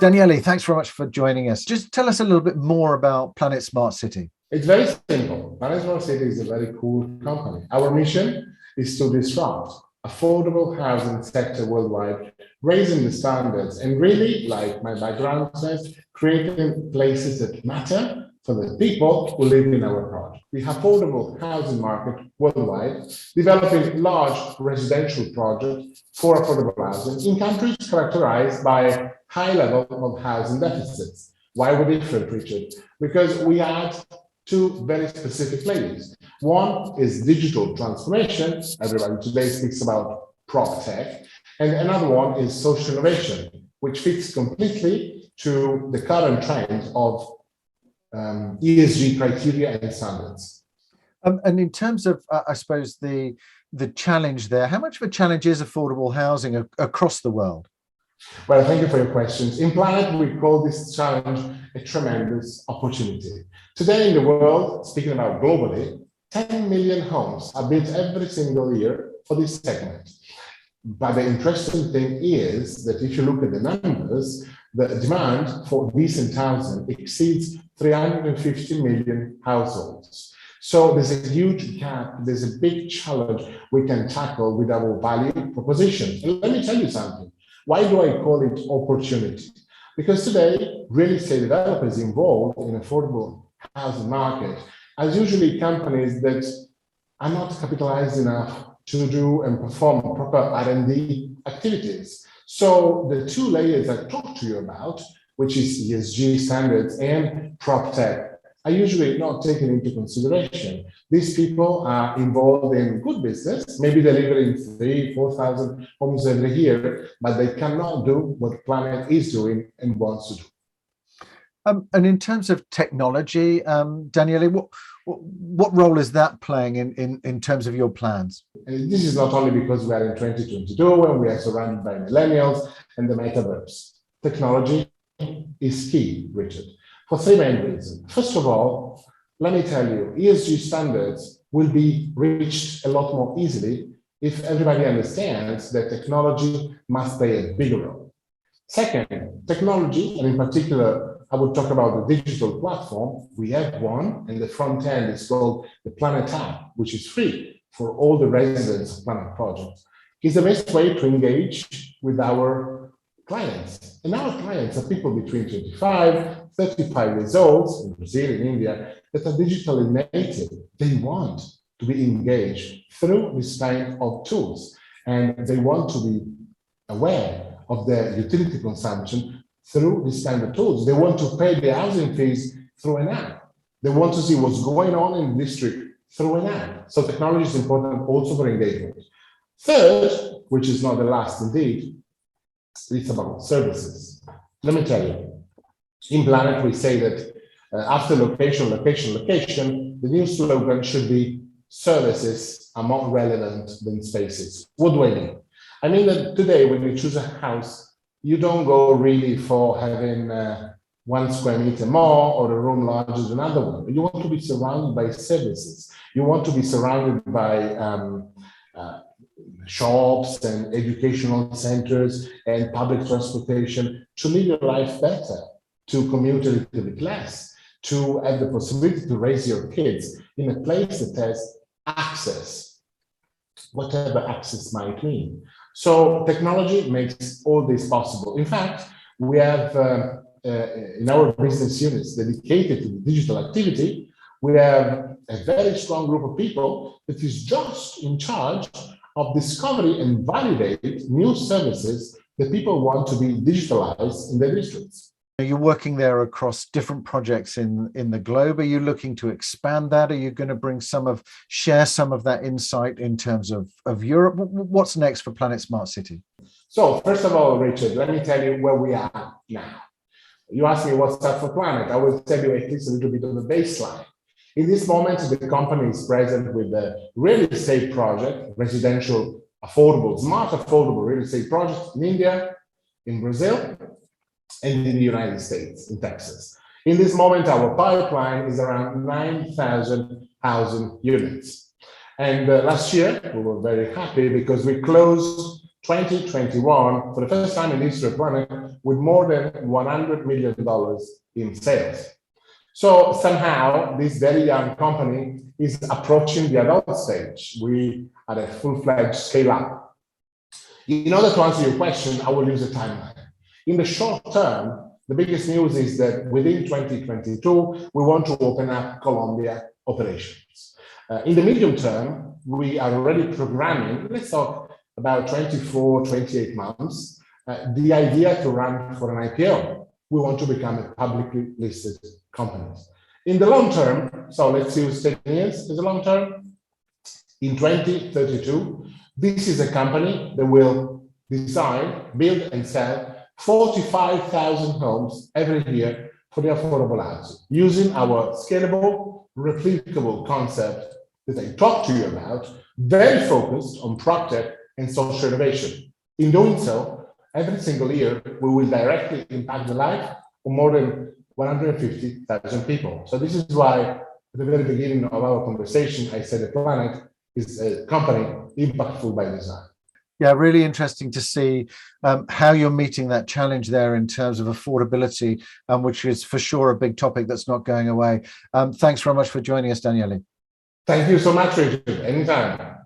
Daniele, thanks very much for joining us. Just tell us a little bit more about Planet Smart City. It's very simple. Planet Smart City is a very cool company. Our mission is to disrupt affordable housing sector worldwide, raising the standards and really, like my background says, creating places that matter for the people who live in our project. The affordable housing market worldwide, developing large residential projects for affordable housing in countries characterized by high level of housing deficits. Why are we different, Richard? Because we add two very specific layers. One is digital transformation. Everybody today speaks about prop tech. And another one is social innovation, which fits completely to the current trend of ESG criteria and standards. And in terms of, I suppose, the challenge there, how much of a challenge is affordable housing across the world? Well, thank you for your questions. In Planet, we call this challenge a tremendous opportunity. Today in the world, speaking about globally, 10 million homes are built every single year for this segment. But the interesting thing is that if you look at the numbers, the demand for decent housing exceeds 350 million households. So there's a huge gap, there's a big challenge we can tackle with our value proposition. And let me tell you something. Why do I call it opportunity? Because today, real estate developers involved in affordable housing market are usually companies that are not capitalized enough to do and perform proper R&D activities. So the two layers I talked to you about, which is ESG standards and prop tech, are usually not taken into consideration. These people are involved in good business, maybe delivering 3,000, 4,000 homes every year, but they cannot do what Planet is doing and wants to do. And in terms of technology, Daniele, what role is that playing in terms of your plans? And this is not only because we are in 2022 and we are surrounded by millennials and the metaverse. Technology is key, Richard, for three main reasons. First of all, let me tell you, ESG standards will be reached a lot more easily if everybody understands that technology must play a bigger role. Second, technology, and in particular, I would talk about the digital platform. We have one, and the front end is called the Planet app, which is free for all the residents of Planet projects. It's the best way to engage with our clients. And our clients are people between 25, 35 years old, in Brazil, in India, that are digitally native. They want to be engaged through this kind of tools, and they want to be aware of their utility consumption through this kind of tools. They want to pay the housing fees through an app. They want to see what's going on in the district through an app. So technology is important also for engagement. Third, which is not the last indeed, it's about services. Let me tell you, in Planet we say that after location, location, location, the new slogan should be services are more relevant than spaces. What do I mean? I mean that today when you choose a house, you don't go really for having 1 square meter more or a room larger than another one. You want to be surrounded by services. You want to be surrounded by shops and educational centers and public transportation to live your life better, to commute a little bit less, to have the possibility to raise your kids in a place that has access, whatever access might mean. So technology makes all this possible. In fact, we have in our business units dedicated to the digital activity, we have a very strong group of people that is just in charge of discovery and validate new services that people want to be digitalized in their districts. You're working there across different projects in the globe. Are you looking to expand that? Are you going to share some of that insight in terms of Europe? What's next for Planet Smart City? So first of all, Richard, let me tell you where we are now. You asked me what's up for Planet. I will tell you at least a little bit of the baseline. In this moment, the company is present with the real estate project, residential, affordable, smart affordable real estate project in India, in Brazil, and in the United States, in Texas. In this moment, our pipeline is around 9,000 housing units. And last year, we were very happy because we closed 2021, for the first time in the history of planet, with more than $100 million in sales. So somehow this very young company is approaching the adult stage. We are a full-fledged scale-up. In order to answer your question, I will use a timeline. In the short term, the biggest news is that within 2022, we want to open up Colombia operations. In the medium term, we are already programming, let's talk about 24, 28 months, the idea to run for an IPO. We want to become a publicly listed company. In the long term, so let's use 10 years as a long term, in 2032, this is a company that will design, build and sell 45,000 homes every year for the affordable housing, using our scalable, replicable concept that I talked to you about, very focused on PropTech and social innovation. In doing so, every single year, we will directly impact the life of more than 150,000 people. So this is why at the very beginning of our conversation, I said the Planet is a company impactful by design. Yeah, really interesting to see how you're meeting that challenge there in terms of affordability, which is for sure a big topic that's not going away. Thanks very much for joining us, Daniele. Thank you so much, Richard. Anytime.